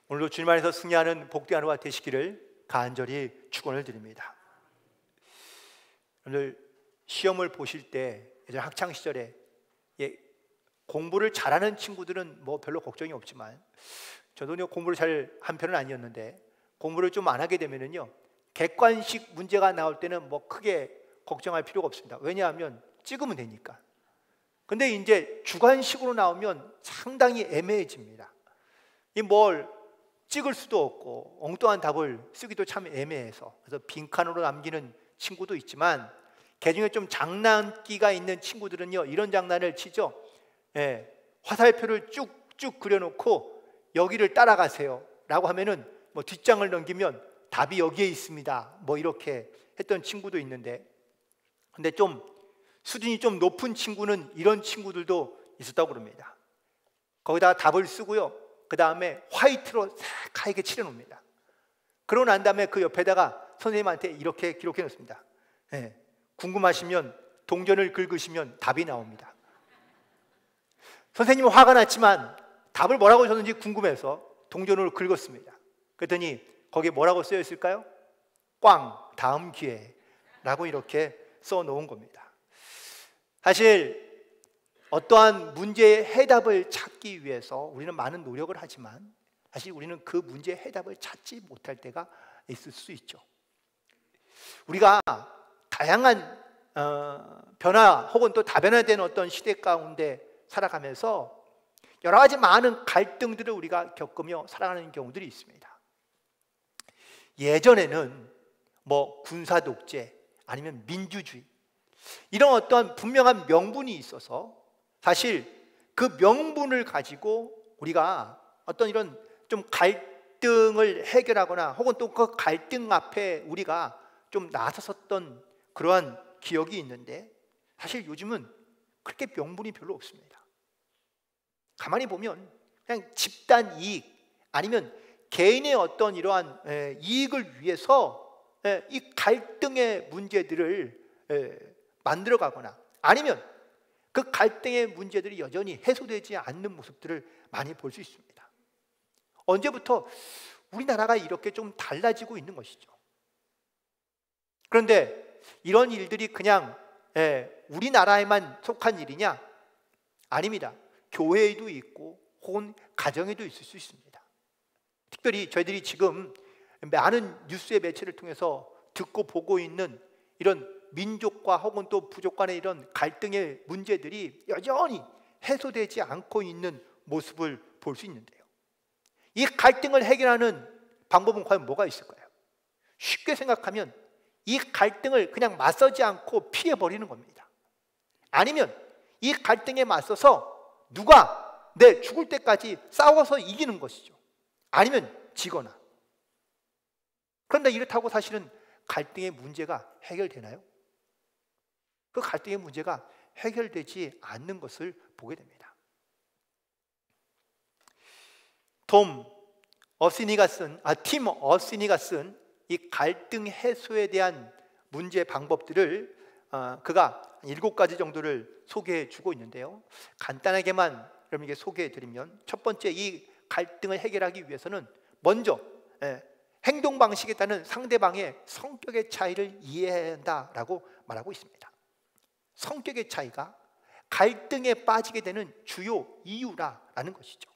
오늘도 주님 안에서 승리하는 복된 하루가 되시기를 간절히 축원을 드립니다. 오늘 시험을 보실 때 예전 학창 시절에 공부를 잘하는 친구들은 뭐 별로 걱정이 없지만 저도 공부를 잘 한 편은 아니었는데 공부를 좀 안 하게 되면은요 객관식 문제가 나올 때는 뭐 크게 걱정할 필요가 없습니다. 왜냐하면 찍으면 되니까. 근데 이제 주관식으로 나오면 상당히 애매해집니다. 이 뭘 찍을 수도 없고 엉뚱한 답을 쓰기도 참 애매해서 그래서 빈칸으로 남기는 친구도 있지만 개중에 좀 장난기가 있는 친구들은요 이런 장난을 치죠. 화살표를 쭉쭉 그려놓고 여기를 따라가세요 라고 하면은 뭐 뒷장을 넘기면 답이 여기에 있습니다 뭐 이렇게 했던 친구도 있는데, 근데 좀 수준이 좀 높은 친구는 이런 친구들도 있었다고 그럽니다. 거기다가 답을 쓰고요 그 다음에 화이트로 하얗게 칠해 놓습니다. 그러고 난 다음에 그 옆에다가 선생님한테 이렇게 기록해 놓습니다. 궁금하시면 동전을 긁으시면 답이 나옵니다. 선생님은 화가 났지만 답을 뭐라고 줬는지 궁금해서 동전을 긁었습니다. 그랬더니 거기에 뭐라고 쓰여 있을까요? 꽝, 다음 기회에 라고 이렇게 써 놓은 겁니다. 사실 어떠한 문제의 해답을 찾기 위해서 우리는 많은 노력을 하지만 사실 우리는 그 문제의 해답을 찾지 못할 때가 있을 수 있죠. 우리가 다양한 변화 혹은 또 다변화된 어떤 시대 가운데 살아가면서 여러 가지 많은 갈등들을 우리가 겪으며 살아가는 경우들이 있습니다. 예전에는 뭐 군사 독재 아니면 민주주의 이런 어떤 분명한 명분이 있어서 사실 그 명분을 가지고 우리가 어떤 이런 좀 갈등을 해결하거나 혹은 또 그 갈등 앞에 우리가 좀 나섰었던 그러한 기억이 있는데 사실 요즘은 그렇게 명분이 별로 없습니다. 가만히 보면 그냥 집단 이익 아니면 개인의 어떤 이러한 이익을 위해서 이 갈등의 문제들을 만들어 가거나 아니면 그 갈등의 문제들이 여전히 해소되지 않는 모습들을 많이 볼 수 있습니다. 언제부터 우리나라가 이렇게 좀 달라지고 있는 것이죠. 그런데 이런 일들이 그냥 우리나라에만 속한 일이냐? 아닙니다. 교회에도 있고 혹은 가정에도 있을 수 있습니다. 특별히 저희들이 지금 많은 뉴스의 매체를 통해서 듣고 보고 있는 이런 민족과 혹은 또 부족 간의 이런 갈등의 문제들이 여전히 해소되지 않고 있는 모습을 볼 수 있는데요. 이 갈등을 해결하는 방법은 과연 뭐가 있을까요? 쉽게 생각하면 이 갈등을 그냥 맞서지 않고 피해버리는 겁니다. 아니면 이 갈등에 맞서서 누가 내 죽을 때까지 싸워서 이기는 것이죠. 아니면 지거나. 그런데 이렇다고 사실은 갈등의 문제가 해결되나요? 그 갈등의 문제가 해결되지 않는 것을 보게 됩니다. 팀 어시니가 쓴 이 갈등 해소에 대한 문제 방법들을 그가 7가지 정도를 소개해 주고 있는데요. 간단하게만 여러분에게 소개해 드리면 첫 번째, 이 갈등을 해결하기 위해서는 먼저 행동 방식에 따른 상대방의 성격의 차이를 이해해야 한다라고 말하고 있습니다. 성격의 차이가 갈등에 빠지게 되는 주요 이유라는 것이죠.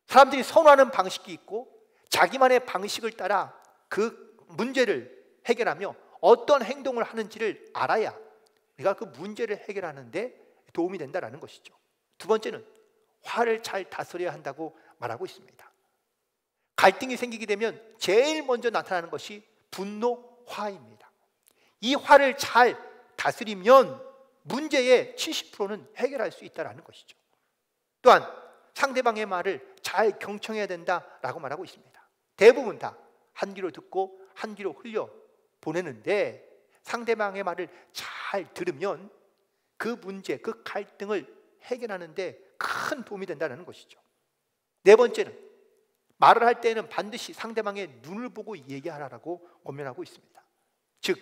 사람들이 선호하는 방식이 있고 자기만의 방식을 따라 그 문제를 해결하며 어떤 행동을 하는지를 알아야 우리가 그 문제를 해결하는 데 도움이 된다는 것이죠. 두 번째는 화를 잘 다스려야 한다고 말하고 있습니다. 갈등이 생기게 되면 제일 먼저 나타나는 것이 분노, 화입니다. 이 화를 잘 다스리면 문제의 70%는 해결할 수 있다는 것이죠. 또한 상대방의 말을 잘 경청해야 된다라고 말하고 있습니다. 대부분 다 한 귀로 듣고 한 귀로 흘려 보내는데 상대방의 말을 잘 들으면 그 문제, 그 갈등을 해결하는 데 큰 도움이 된다는 것이죠. 네 번째는 말을 할 때는 반드시 상대방의 눈을 보고 얘기하라고 권면하고 있습니다. 즉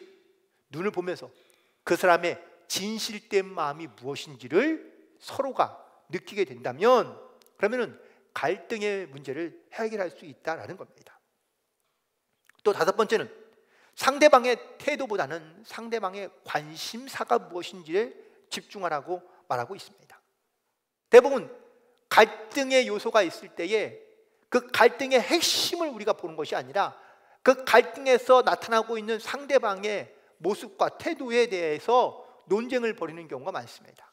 눈을 보면서 그 사람의 진실된 마음이 무엇인지를 서로가 느끼게 된다면 그러면은 갈등의 문제를 해결할 수 있다라는 겁니다. 또 다섯 번째는 상대방의 태도보다는 상대방의 관심사가 무엇인지에 집중하라고 말하고 있습니다. 대부분 갈등의 요소가 있을 때에 그 갈등의 핵심을 우리가 보는 것이 아니라 그 갈등에서 나타나고 있는 상대방의 모습과 태도에 대해서 논쟁을 벌이는 경우가 많습니다.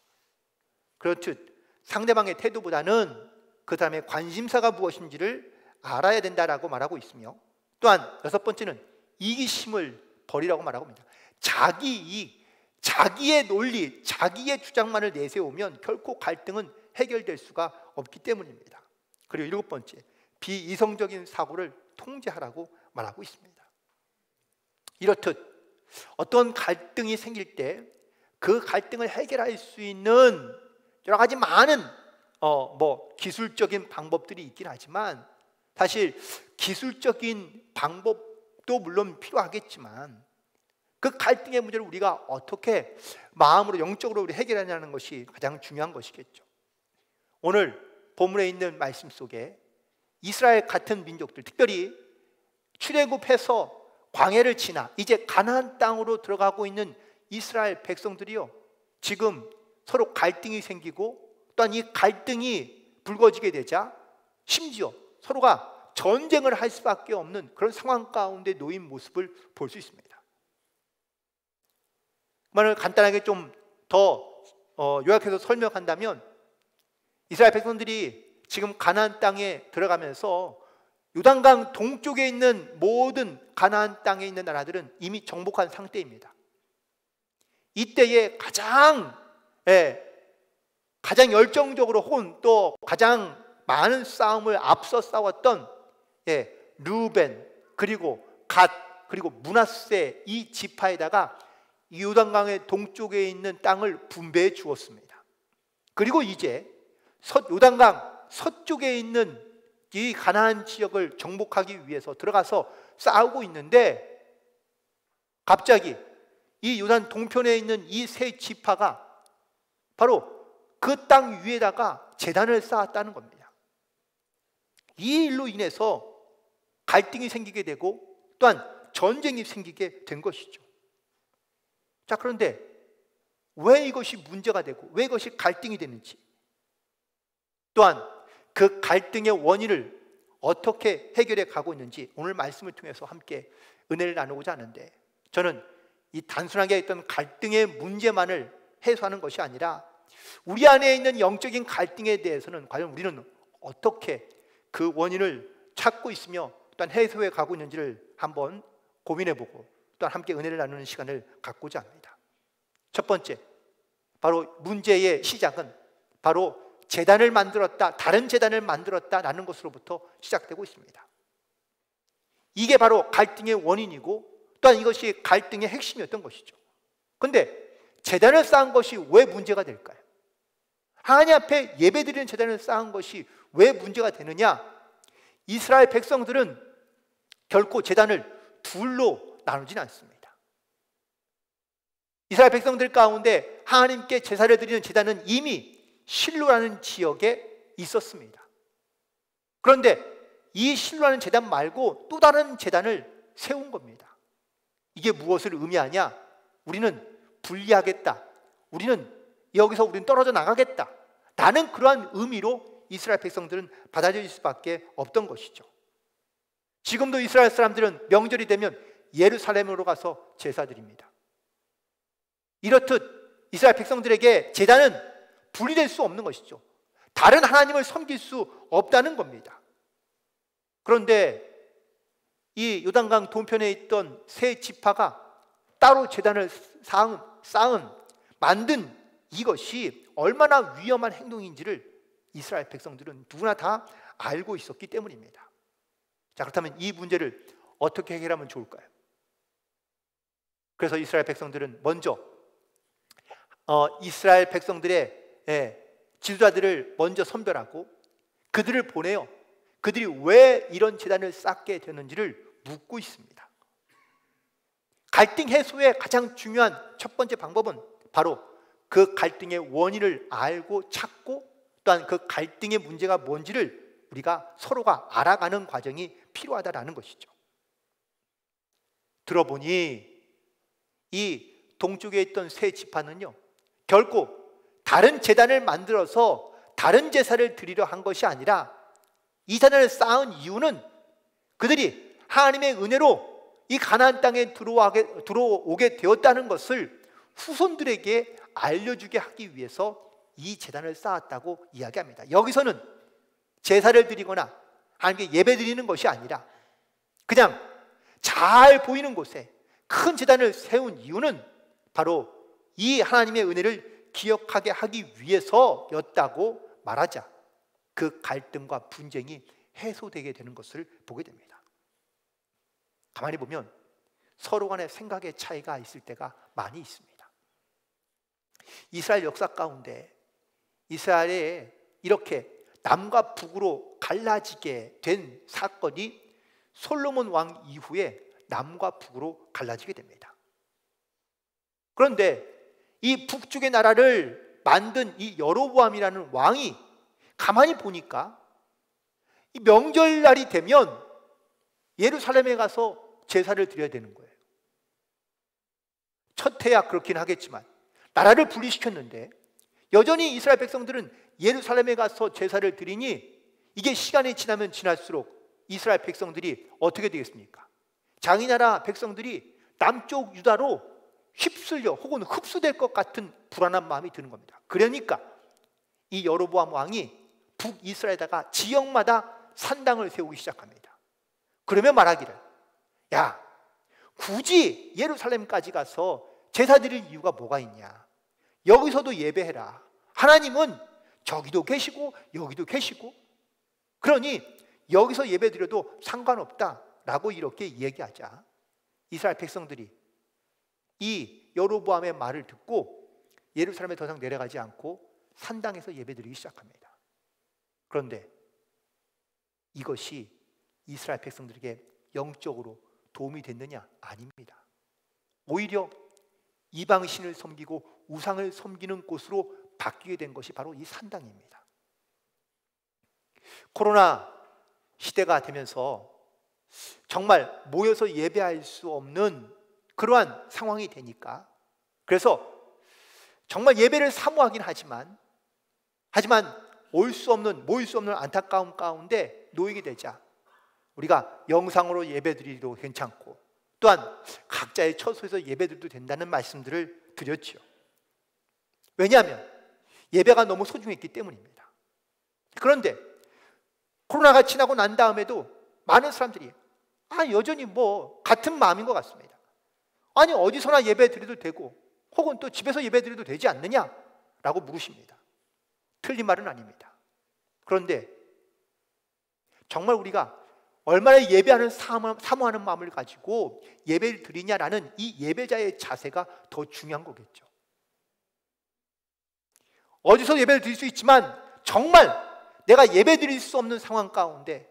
그렇듯 상대방의 태도보다는 그 사람의 관심사가 무엇인지를 알아야 된다라고 말하고 있으며, 또한 여섯 번째는 이기심을 버리라고 말하고 있습니다. 자기 이익, 자기의 논리, 자기의 주장만을 내세우면 결코 갈등은 해결될 수가 없기 때문입니다. 그리고 일곱 번째, 비이성적인 사고를 통제하라고 말하고 있습니다. 이렇듯 어떤 갈등이 생길 때 그 갈등을 해결할 수 있는 여러 가지 많은 기술적인 방법들이 있긴 하지만, 사실 기술적인 방법도 물론 필요하겠지만 그 갈등의 문제를 우리가 어떻게 마음으로 영적으로 우리 해결하냐는 것이 가장 중요한 것이겠죠. 오늘 본문에 있는 말씀 속에 이스라엘 같은 민족들, 특별히 출애굽해서 광야를 지나 이제 가나안 땅으로 들어가고 있는 이스라엘 백성들이요, 지금 서로 갈등이 생기고 또한 이 갈등이 불거지게 되자 심지어 서로가 전쟁을 할 수밖에 없는 그런 상황 가운데 놓인 모습을 볼 수 있습니다. 그 말을 간단하게 좀 더 요약해서 설명한다면, 이스라엘 백성들이 지금 가나안 땅에 들어가면서 요단강 동쪽에 있는 모든 가나안 땅에 있는 나라들은 이미 정복한 상태입니다. 이때에 가장 열정적으로 혹은 또 가장 많은 싸움을 앞서 싸웠던 르우벤, 그리고 갓, 그리고 므낫세 이 지파에다가 이 요단강의 동쪽에 있는 땅을 분배해 주었습니다. 그리고 이제 요단강 서쪽에 있는 이 가나안 지역을 정복하기 위해서 들어가서 싸우고 있는데, 갑자기 이 요단 동편에 있는 이 세 지파가 바로 그 땅 위에다가 제단을 쌓았다는 겁니다. 이 일로 인해서 갈등이 생기게 되고 또한 전쟁이 생기게 된 것이죠. 자, 그런데 왜 이것이 문제가 되고 왜 이것이 갈등이 되는지, 또한 그 갈등의 원인을 어떻게 해결해 가고 있는지 오늘 말씀을 통해서 함께 은혜를 나누고자 하는데, 저는 이 단순하게 있던 갈등의 문제만을 해소하는 것이 아니라 우리 안에 있는 영적인 갈등에 대해서는 과연 우리는 어떻게 그 원인을 찾고 있으며 또한 해소해 가고 있는지를 한번 고민해보고 또한 함께 은혜를 나누는 시간을 갖고자 합니다. 첫 번째, 바로 문제의 시작은 바로 제단을 만들었다, 다른 제단을 만들었다라는 것으로부터 시작되고 있습니다. 이게 바로 갈등의 원인이고 또한 이것이 갈등의 핵심이었던 것이죠. 그런데 제단을 쌓은 것이 왜 문제가 될까요? 하나님 앞에 예배드리는 제단을 쌓은 것이 왜 문제가 되느냐? 이스라엘 백성들은 결코 제단을 둘로 나누진 않습니다. 이스라엘 백성들 가운데 하나님께 제사를 드리는 제단은 이미 실로라는 지역에 있었습니다. 그런데 이 실로라는 제단 말고 또 다른 제단을 세운 겁니다. 이게 무엇을 의미하냐? 우리는 분리하겠다, 우리는 떨어져 나가겠다, 라는 그러한 의미로 이스라엘 백성들은 받아들일 수밖에 없던 것이죠. 지금도 이스라엘 사람들은 명절이 되면 예루살렘으로 가서 제사드립니다. 이렇듯 이스라엘 백성들에게 제단은 분리될 수 없는 것이죠. 다른 하나님을 섬길 수 없다는 겁니다. 그런데 이 요단강 동편에 있던 세 지파가 따로 제단을 만든 이것이 얼마나 위험한 행동인지를 이스라엘 백성들은 누구나 다 알고 있었기 때문입니다. 자, 그렇다면 이 문제를 어떻게 해결하면 좋을까요? 그래서 이스라엘 백성들은 먼저 이스라엘 백성들의 지도자들을 먼저 선별하고 그들을 보내어 그들이 왜 이런 제단을 쌓게 되는지를 묻고 있습니다. 갈등 해소의 가장 중요한 첫 번째 방법은 바로 그 갈등의 원인을 알고 찾고 또한 그 갈등의 문제가 뭔지를 우리가 서로가 알아가는 과정이 필요하다라는 것이죠. 들어보니 이 동쪽에 있던 세 지파는요, 결코 다른 제단을 만들어서 다른 제사를 드리려 한 것이 아니라 이 제단을 쌓은 이유는 그들이 하나님의 은혜로 이 가나안 땅에 들어오게 되었다는 것을 후손들에게 알려주게 하기 위해서 이 제단을 쌓았다고 이야기합니다. 여기서는 제사를 드리거나 하나님께 예배 드리는 것이 아니라 그냥 잘 보이는 곳에 큰 제단을 세운 이유는 바로 이 하나님의 은혜를 기억하게 하기 위해서였다고 말하자 그 갈등과 분쟁이 해소되게 되는 것을 보게 됩니다. 가만히 보면 서로 간의 생각의 차이가 있을 때가 많이 있습니다. 이스라엘 역사 가운데 이스라엘에 이렇게 남과 북으로 갈라지게 된 사건이 솔로몬 왕 이후에 남과 북으로 갈라지게 됩니다. 그런데 이 북쪽의 나라를 만든 이 여로보암이라는 왕이 가만히 보니까 이 명절날이 되면 예루살렘에 가서 제사를 드려야 되는 거예요. 첫 해야 그렇긴 하겠지만 나라를 분리시켰는데 여전히 이스라엘 백성들은 예루살렘에 가서 제사를 드리니 이게 시간이 지나면 지날수록 이스라엘 백성들이 어떻게 되겠습니까? 자기 나라 백성들이 남쪽 유다로 휩쓸려 혹은 흡수될 것 같은 불안한 마음이 드는 겁니다. 그러니까 이 여로보암 왕이 북이스라엘에다가 지역마다 산당을 세우기 시작합니다. 그러면 말하기를, 야, 굳이 예루살렘까지 가서 제사 드릴 이유가 뭐가 있냐? 여기서도 예배해라. 하나님은 저기도 계시고 여기도 계시고, 그러니 여기서 예배 드려도 상관없다라고 이렇게 얘기하자 이스라엘 백성들이 이 여로보암의 말을 듣고 예루살렘에 더 이상 내려가지 않고 산당에서 예배 드리기 시작합니다. 그런데 이것이 이스라엘 백성들에게 영적으로 도움이 됐느냐? 아닙니다. 오히려 이방신을 섬기고 우상을 섬기는 곳으로 바뀌게 된 것이 바로 이 산당입니다. 코로나 시대가 되면서 정말 모여서 예배할 수 없는 그러한 상황이 되니까, 그래서 정말 예배를 사모하긴 하지만 모일 수 없는 안타까움 가운데 놓이게 되자 우리가 영상으로 예배드리도 괜찮고 또한 각자의 처소에서 예배드려도 된다는 말씀들을 드렸죠. 왜냐하면 예배가 너무 소중했기 때문입니다. 그런데 코로나가 지나고 난 다음에도 많은 사람들이 여전히 같은 마음인 것 같습니다. 아니 어디서나 예배 드려도 되고 혹은 또 집에서 예배 드려도 되지 않느냐라고 물으십니다. 틀린 말은 아닙니다. 그런데 정말 우리가 얼마나 예배하는 사모하는 마음을 가지고 예배를 드리냐라는 이 예배자의 자세가 더 중요한 거겠죠. 어디서 예배를 드릴 수 있지만 정말 내가 예배 드릴 수 없는 상황 가운데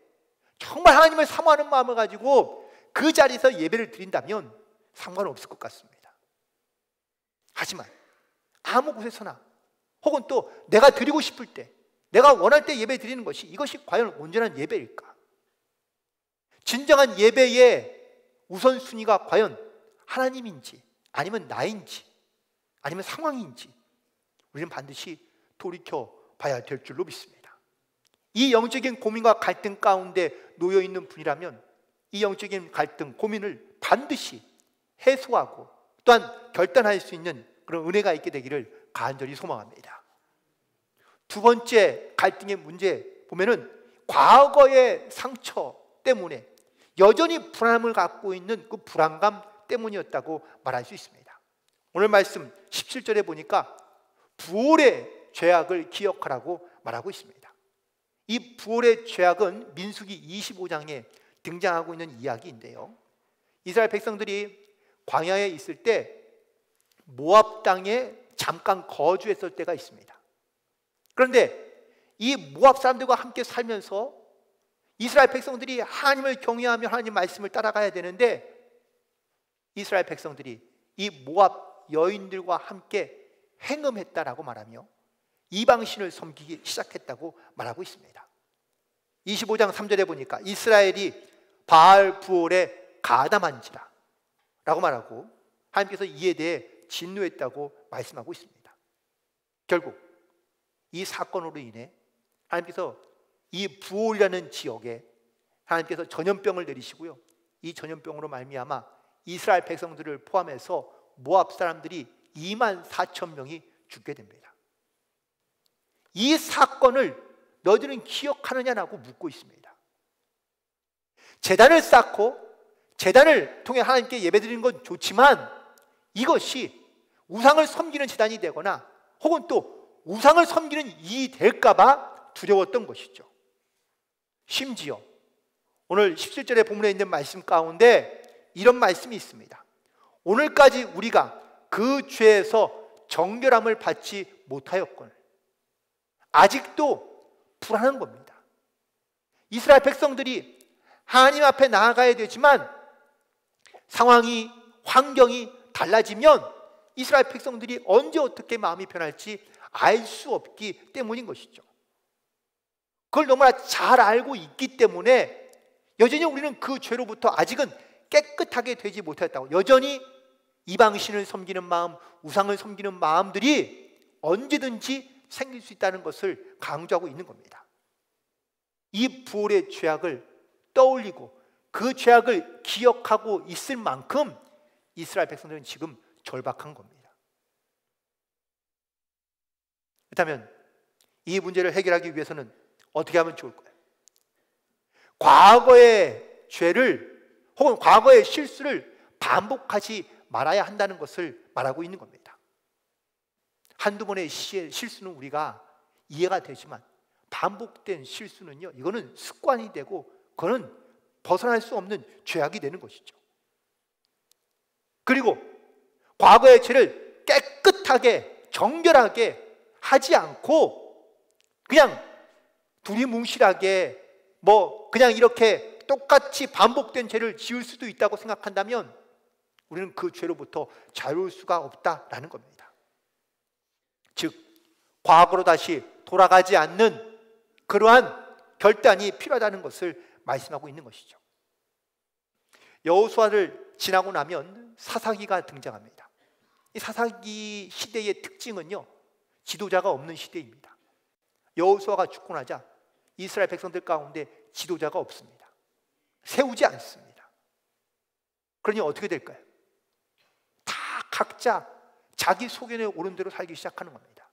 정말 하나님을 사모하는 마음을 가지고 그 자리에서 예배를 드린다면 상관없을 것 같습니다. 하지만 아무 곳에서나 혹은 또 내가 드리고 싶을 때 내가 원할 때 예배 드리는 것이 이것이 과연 온전한 예배일까? 진정한 예배의 우선순위가 과연 하나님인지 아니면 나인지 아니면 상황인지 우리는 반드시 돌이켜 봐야 될 줄로 믿습니다. 이 영적인 고민과 갈등 가운데 놓여 있는 분이라면 이 영적인 갈등, 고민을 반드시 해소하고 또한 결단할 수 있는 그런 은혜가 있게 되기를 간절히 소망합니다. 두 번째 갈등의 문제 보면은 과거의 상처 때문에 여전히 불안함을 갖고 있는 그 불안감 때문이었다고 말할 수 있습니다. 오늘 말씀 17절에 보니까 부올의 죄악을 기억하라고 말하고 있습니다. 이 부올의 죄악은 민수기 25장에 등장하고 있는 이야기인데요, 이스라엘 백성들이 광야에 있을 때 모압 땅에 잠깐 거주했을 때가 있습니다. 그런데 이 모압 사람들과 함께 살면서 이스라엘 백성들이 하나님을 경외하며 하나님 말씀을 따라가야 되는데 이스라엘 백성들이 이 모압 여인들과 함께 행음했다라고 말하며 이방신을 섬기기 시작했다고 말하고 있습니다. 25장 3절에 보니까 이스라엘이 바알 부올에 가담한지라 라고 말하고 하나님께서 이에 대해 진노했다고 말씀하고 있습니다. 결국 이 사건으로 인해 하나님께서 이 부올이라는 지역에 하나님께서 전염병을 내리시고요, 이 전염병으로 말미암아 이스라엘 백성들을 포함해서 모압 사람들이 24,000명이 죽게 됩니다. 이 사건을 너희들은 기억하느냐라고 묻고 있습니다. 제단을 쌓고 제단을 통해 하나님께 예배드리는 건 좋지만 이것이 우상을 섬기는 제단이 되거나 혹은 또 우상을 섬기는 일이 될까 봐 두려웠던 것이죠. 심지어 오늘 17절의 본문에 있는 말씀 가운데 이런 말씀이 있습니다. 오늘까지 우리가 그 죄에서 정결함을 받지 못하였거늘 아직도 불안한 겁니다. 이스라엘 백성들이 하나님 앞에 나아가야 되지만 상황이, 환경이 달라지면 이스라엘 백성들이 언제 어떻게 마음이 변할지 알 수 없기 때문인 것이죠. 그걸 너무나 잘 알고 있기 때문에 여전히 우리는 그 죄로부터 아직은 깨끗하게 되지 못했다고, 여전히 이방신을 섬기는 마음, 우상을 섬기는 마음들이 언제든지 생길 수 있다는 것을 강조하고 있는 겁니다. 이 부올의 죄악을 떠올리고 그 죄악을 기억하고 있을 만큼 이스라엘 백성들은 지금 절박한 겁니다. 그렇다면 이 문제를 해결하기 위해서는 어떻게 하면 좋을까요? 과거의 죄를 혹은 과거의 실수를 반복하지 말아야 한다는 것을 말하고 있는 겁니다. 한두 번의 실수는 우리가 이해가 되지만 반복된 실수는요, 이거는 습관이 되고 그거는 벗어날 수 없는 죄악이 되는 것이죠. 그리고 과거의 죄를 깨끗하게 정결하게 하지 않고 그냥 두리뭉실하게 그냥 이렇게 똑같이 반복된 죄를 지을 수도 있다고 생각한다면 우리는 그 죄로부터 자유로울 수가 없다라는 겁니다. 즉 과거로 다시 돌아가지 않는 그러한 결단이 필요하다는 것을 말씀하고 있는 것이죠. 여호수아를 지나고 나면 사사기가 등장합니다. 이 사사기 시대의 특징은요, 지도자가 없는 시대입니다. 여호수아가 죽고 나자 이스라엘 백성들 가운데 지도자가 없습니다. 세우지 않습니다. 그러니 어떻게 될까요? 다 각자 자기 소견에 오른 대로 살기 시작하는 겁니다.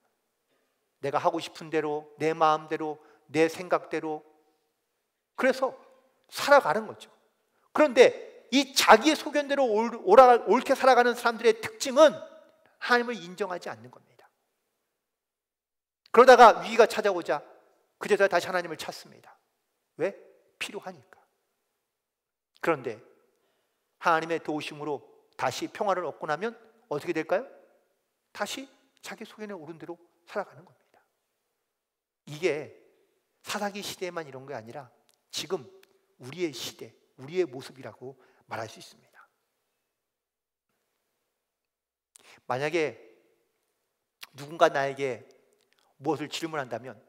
내가 하고 싶은 대로, 내 마음대로, 내 생각대로, 그래서 살아가는 거죠. 그런데 이 자기의 소견대로 옳게 살아가는 사람들의 특징은 하나님을 인정하지 않는 겁니다. 그러다가 위기가 찾아오자 그제서야 다시 하나님을 찾습니다. 왜? 필요하니까. 그런데 하나님의 도우심으로 다시 평화를 얻고 나면 어떻게 될까요? 다시 자기 소견에 오른 대로 살아가는 겁니다. 이게 사사기 시대에만 이런 게 아니라 지금 우리의 시대, 우리의 모습이라고 말할 수 있습니다. 만약에 누군가 나에게 무엇을 질문한다면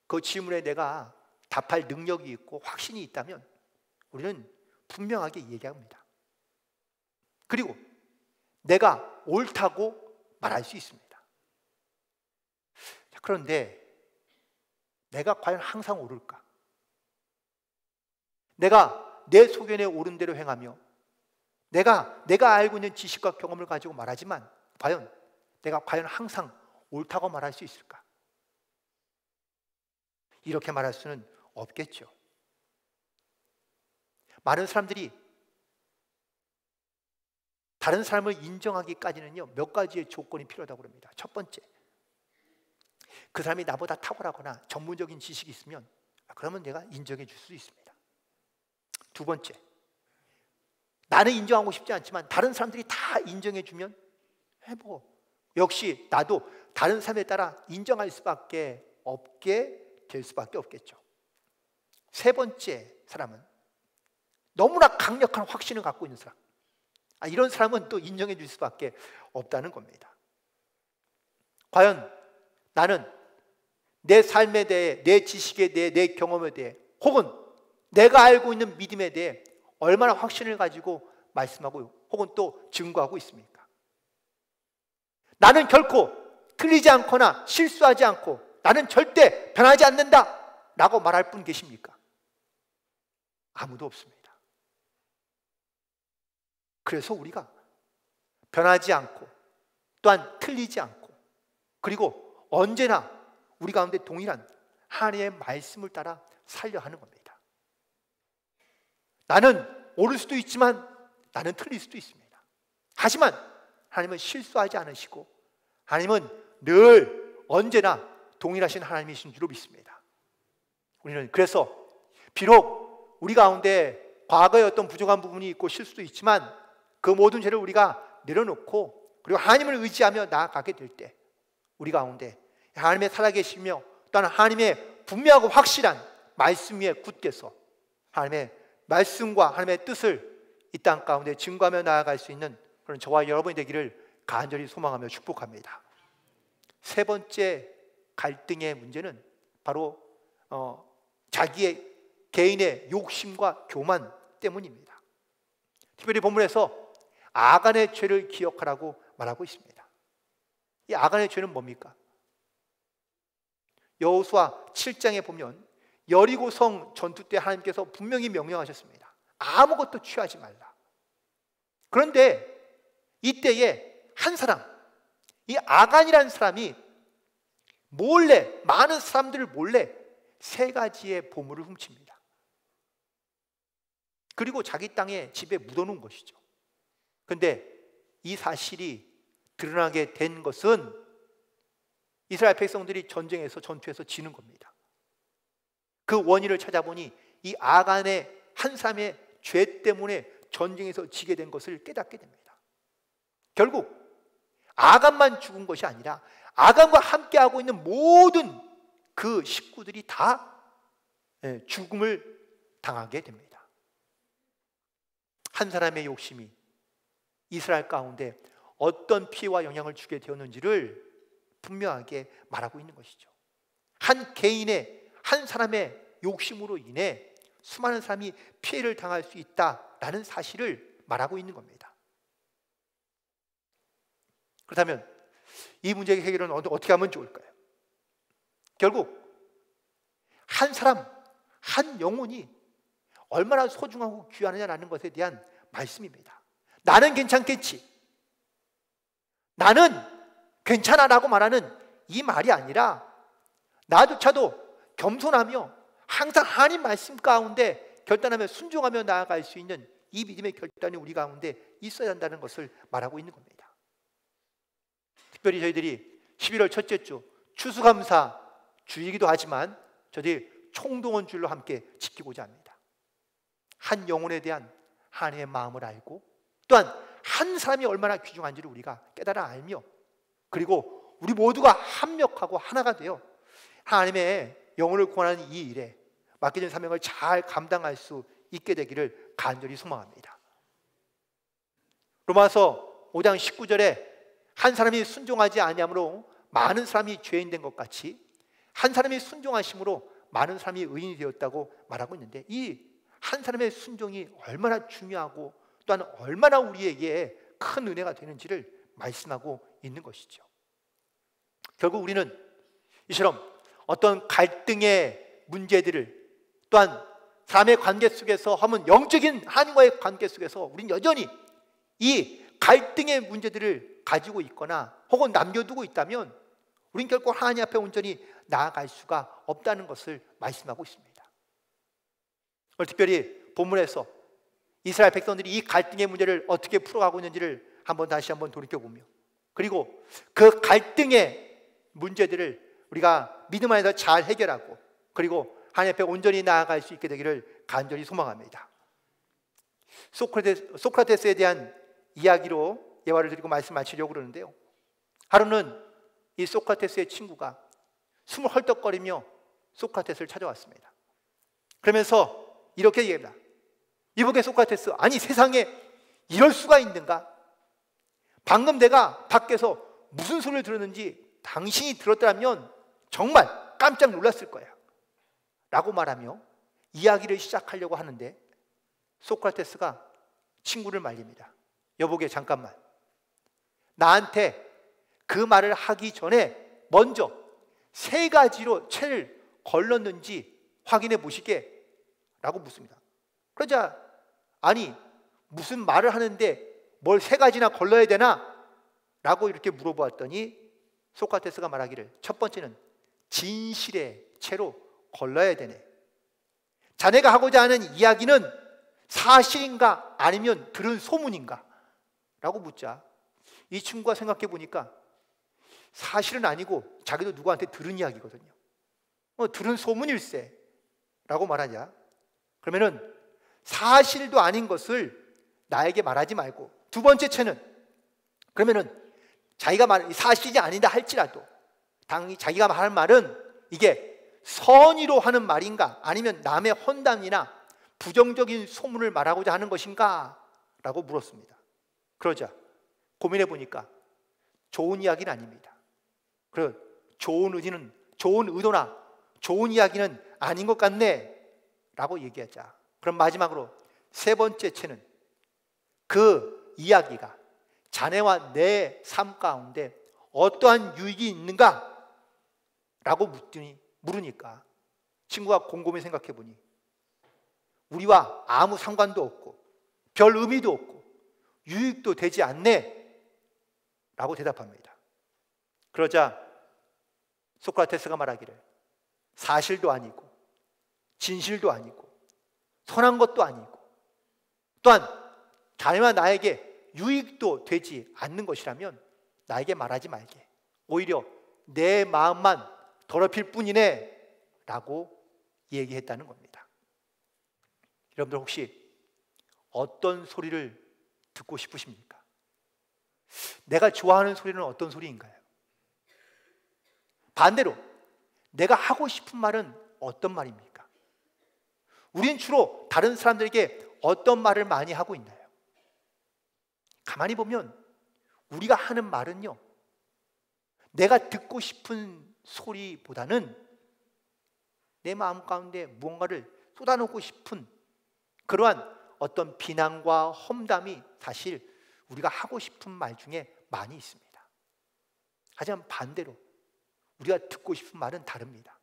그 질문에 내가 답할 능력이 있고 확신이 있다면 우리는 분명하게 얘기합니다. 그리고 내가 옳다고 말할 수 있습니다. 그런데 내가 과연 항상 옳을까? 내가 내 소견에 옳은 대로 행하며 내가 알고 있는 지식과 경험을 가지고 말하지만 내가 과연 항상 옳다고 말할 수 있을까? 이렇게 말할 수는 없겠죠. 많은 사람들이 다른 사람을 인정하기까지는요, 몇 가지의 조건이 필요하다고 합니다. 첫 번째, 그 사람이 나보다 탁월하거나 전문적인 지식이 있으면 그러면 내가 인정해 줄 수 있습니다. 두 번째, 나는 인정하고 싶지 않지만 다른 사람들이 다 인정해 주면 역시 나도 다른 사람에 따라 인정할 수밖에 없게 될 수밖에 없겠죠. 세 번째 사람은 너무나 강력한 확신을 갖고 있는 사람. 이런 사람은 또 인정해 줄 수밖에 없다는 겁니다. 과연 나는 내 삶에 대해, 내 지식에 대해, 내 경험에 대해 혹은 내가 알고 있는 믿음에 대해 얼마나 확신을 가지고 말씀하고 혹은 또 증거하고 있습니까? 나는 결코 틀리지 않거나 실수하지 않고 나는 절대 변하지 않는다 라고 말할 분 계십니까? 아무도 없습니다. 그래서 우리가 변하지 않고 또한 틀리지 않고 그리고 언제나 우리 가운데 동일한 하나님의 말씀을 따라 살려 하는 겁니다. 나는 옳을 수도 있지만 나는 틀릴 수도 있습니다. 하지만 하나님은 실수하지 않으시고 하나님은 늘 언제나 동일하신 하나님이신 줄로 믿습니다. 우리는 그래서 비록 우리 가운데 과거에 어떤 부족한 부분이 있고 실수도 있지만 그 모든 죄를 우리가 내려놓고 그리고 하나님을 의지하며 나아가게 될 때 우리 가운데 하나님의 살아계시며 또한 하나님의 분명하고 확실한 말씀 위에 굳게 서 하나님의 말씀과 하나님의 뜻을 이 땅 가운데 증거하며 나아갈 수 있는 그런 저와 여러분이 되기를 간절히 소망하며 축복합니다. 세 번째 갈등의 문제는 바로 자기의 개인의 욕심과 교만 때문입니다. 특별히 본문에서 아간의 죄를 기억하라고 말하고 있습니다. 이 아간의 죄는 뭡니까? 여호수아 7장에 보면 여리고성 전투 때 하나님께서 분명히 명령하셨습니다. 아무것도 취하지 말라. 그런데 이때에 한 사람, 이 아간이라는 사람이 몰래, 많은 사람들을 몰래 세 가지의 보물을 훔칩니다. 그리고 자기 땅에 집에 묻어놓은 것이죠. 그런데 이 사실이 드러나게 된 것은 이스라엘 백성들이 전투에서 지는 겁니다. 그 원인을 찾아보니 이 아간의 한 사람의 죄 때문에 전쟁에서 지게 된 것을 깨닫게 됩니다. 결국 아간만 죽은 것이 아니라 아간과 함께하고 있는 모든 그 식구들이 다 죽음을 당하게 됩니다. 한 사람의 욕심이 이스라엘 가운데 어떤 피해와 영향을 주게 되었는지를 분명하게 말하고 있는 것이죠. 한 개인의, 한 사람의 욕심으로 인해 수많은 사람이 피해를 당할 수 있다라는 사실을 말하고 있는 겁니다. 그렇다면 이 문제의 해결은 어떻게 하면 좋을까요? 결국 한 사람, 한 영혼이 얼마나 소중하고 귀하느냐라는 것에 대한 말씀입니다. 나는 괜찮겠지, 나는 괜찮아라고 말하는 이 말이 아니라 나조차도 겸손하며 항상 하나님 말씀 가운데 결단하며 순종하며 나아갈 수 있는 이 믿음의 결단이 우리 가운데 있어야 한다는 것을 말하고 있는 겁니다. 특별히 저희들이 11월 첫째 주 추수감사 주이기도 하지만 저희들이 총동원 줄로 함께 지키고자 합니다. 한 영혼에 대한 하나님의 마음을 알고 또한 한 사람이 얼마나 귀중한지를 우리가 깨달아 알며 그리고 우리 모두가 합력하고 하나가 되어 하나님의 영혼을 구원하는 이 일에 맡겨진 사명을 잘 감당할 수 있게 되기를 간절히 소망합니다. 로마서 5장 19절에 한 사람이 순종하지 아니함으로 많은 사람이 죄인 된 것 같이 한 사람이 순종하심으로 많은 사람이 의인이 되었다고 말하고 있는데 이 한 사람의 순종이 얼마나 중요하고 또한 얼마나 우리에게 큰 은혜가 되는지를 말씀하고 있는 것이죠. 결국 우리는 이처럼 어떤 갈등의 문제들을 또한 사람의 관계 속에서 하면 영적인 하나님과의 관계 속에서 우리는 여전히 이 갈등의 문제들을 가지고 있거나 혹은 남겨두고 있다면 우리는 결코 하나님 앞에 온전히 나아갈 수가 없다는 것을 말씀하고 있습니다. 오늘 특별히 본문에서 이스라엘 백성들이 이 갈등의 문제를 어떻게 풀어가고 있는지를 다시 한번 돌이켜보며 그리고 그 갈등의 문제들을 우리가 믿음 안에서 잘 해결하고 그리고 하나님 앞에 온전히 나아갈 수 있게 되기를 간절히 소망합니다. 소크라테스에 대한 이야기로 예화를 드리고 말씀 마치려고 그러는데요. 하루는 이 소크라테스의 친구가 숨을 헐떡거리며 소크라테스를 찾아왔습니다. 그러면서 이렇게 얘기합니다. 이보게 소크라테스, 아니 세상에 이럴 수가 있는가? 방금 내가 밖에서 무슨 소리를 들었는지 당신이 들었다면 정말 깜짝 놀랐을 거야 라고 말하며 이야기를 시작하려고 하는데 소크라테스가 친구를 말립니다. 여보게, 잠깐만. 나한테 그 말을 하기 전에 먼저 3가지로 채를 걸렀는지 확인해 보시게 라고 묻습니다. 그러자 아니 무슨 말을 하는데 뭘 3가지나 걸러야 되나? 라고 이렇게 물어보았더니 소크라테스가 말하기를 첫 번째는 진실의 채로 걸러야 되네. 자네가 하고자 하는 이야기는 사실인가 아니면 들은 소문인가? 라고 묻자 이 친구가 생각해 보니까 사실은 아니고 자기도 누구한테 들은 이야기거든요. 들은 소문일세 라고 말하냐. 그러면은 사실도 아닌 것을 나에게 말하지 말고, 두 번째 채는 그러면은 자기가 말 사실이 아니다 할지라도 당연히 자기가 말하는 말은 이게 선의로 하는 말인가 아니면 남의 헌담이나 부정적인 소문을 말하고자 하는 것인가? 라고 물었습니다. 그러자 고민해 보니까 좋은 이야기는 아닙니다. 그리고 좋은 의도나 좋은 이야기는 아닌 것 같네 라고 얘기하자, 그럼 마지막으로 3번째 채는 그 이야기가 자네와 내 삶 가운데 어떠한 유익이 있는가? 라고 물으니까 친구가 곰곰이 생각해 보니 우리와 아무 상관도 없고 별 의미도 없고 유익도 되지 않네 라고 대답합니다. 그러자 소크라테스가 말하기를 사실도 아니고 진실도 아니고 선한 것도 아니고 또한 자네와 나에게 유익도 되지 않는 것이라면 나에게 말하지 말게. 오히려 내 마음만 더럽힐 뿐이네 라고 얘기했다는 겁니다. 여러분들 혹시 어떤 소리를 듣고 싶으십니까? 내가 좋아하는 소리는 어떤 소리인가요? 반대로 내가 하고 싶은 말은 어떤 말입니까? 우린 주로 다른 사람들에게 어떤 말을 많이 하고 있나요? 가만히 보면 우리가 하는 말은요, 내가 듣고 싶은 소리보다는 내 마음 가운데 무언가를 쏟아놓고 싶은 그러한 어떤 비난과 험담이 사실 우리가 하고 싶은 말 중에 많이 있습니다. 하지만 반대로 우리가 듣고 싶은 말은 다릅니다.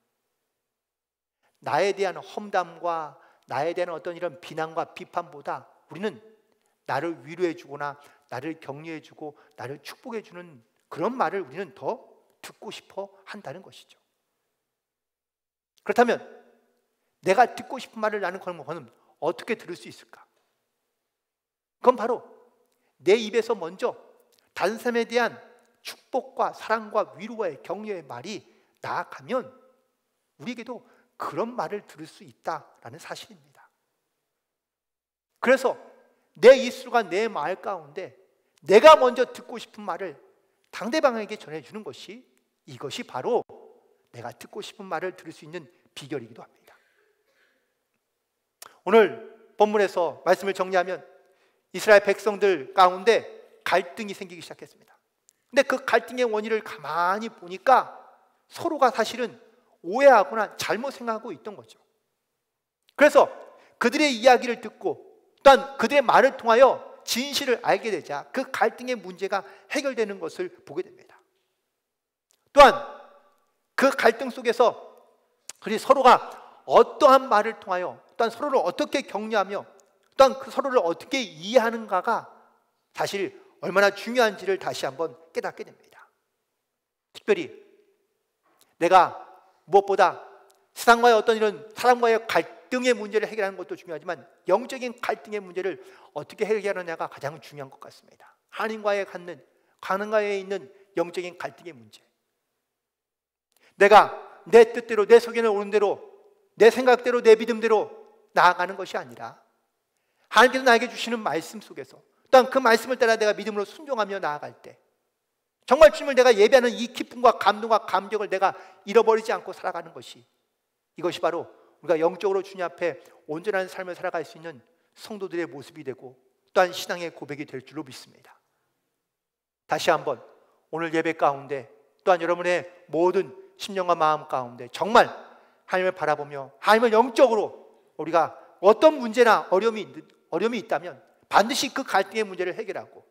나에 대한 험담과 나에 대한 어떤 이런 비난과 비판보다 우리는 나를 위로해주거나 나를 격려해주고 나를 축복해주는 그런 말을 우리는 더 듣고 싶어 한다는 것이죠. 그렇다면 내가 듣고 싶은 말을 나는 그는 어떻게 들을 수 있을까? 그건 바로 내 입에서 먼저 다른 사람에 대한 축복과 사랑과 위로와의 격려의 말이 나아가면 우리에게도 그런 말을 들을 수 있다라는 사실입니다. 그래서 내 입술과 내 말 가운데 내가 먼저 듣고 싶은 말을 상대방에게 전해주는 것이, 이것이 바로 내가 듣고 싶은 말을 들을 수 있는 비결이기도 합니다. 오늘 본문에서 말씀을 정리하면 이스라엘 백성들 가운데 갈등이 생기기 시작했습니다. 근데 그 갈등의 원인을 가만히 보니까 서로가 사실은 오해하거나 잘못 생각하고 있던 거죠. 그래서 그들의 이야기를 듣고 또한 그들의 말을 통하여 진실을 알게 되자 그 갈등의 문제가 해결되는 것을 보게 됩니다. 또한 그 갈등 속에서 그리 서로가 어떠한 말을 통하여 또한 서로를 어떻게 격려하며 또한 그 서로를 어떻게 이해하는가가 사실 얼마나 중요한지를 다시 한번 깨닫게 됩니다. 특별히 내가 무엇보다 세상과의 어떤 이런 사람과의 갈등의 문제를 해결하는 것도 중요하지만 영적인 갈등의 문제를 어떻게 해결하느냐가 가장 중요한 것 같습니다. 하나님과의 있는 영적인 갈등의 문제. 내가 내 뜻대로 내 소견에 오는 대로 내 생각대로 내 믿음대로 나아가는 것이 아니라 하나님께서 나에게 주시는 말씀 속에서 또한 그 말씀을 따라 내가 믿음으로 순종하며 나아갈 때 정말 주님을 내가 예배하는 이 기쁨과 감동과 감격을 내가 잃어버리지 않고 살아가는 것이, 이것이 바로 우리가 영적으로 주님 앞에 온전한 삶을 살아갈 수 있는 성도들의 모습이 되고 또한 신앙의 고백이 될 줄로 믿습니다. 다시 한번 오늘 예배 가운데 또한 여러분의 모든 심령과 마음 가운데 정말 하나님을 바라보며 하나님을 영적으로 우리가 어떤 문제나 어려움이 있다면 반드시 그 갈등의 문제를 해결하고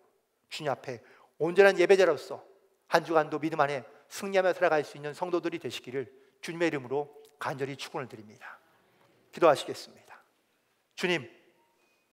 주님 앞에 온전한 예배자로서 한 주간도 믿음 안에 승리하며 살아갈 수 있는 성도들이 되시기를 주님의 이름으로 간절히 축원을 드립니다. 기도하시겠습니다. 주님,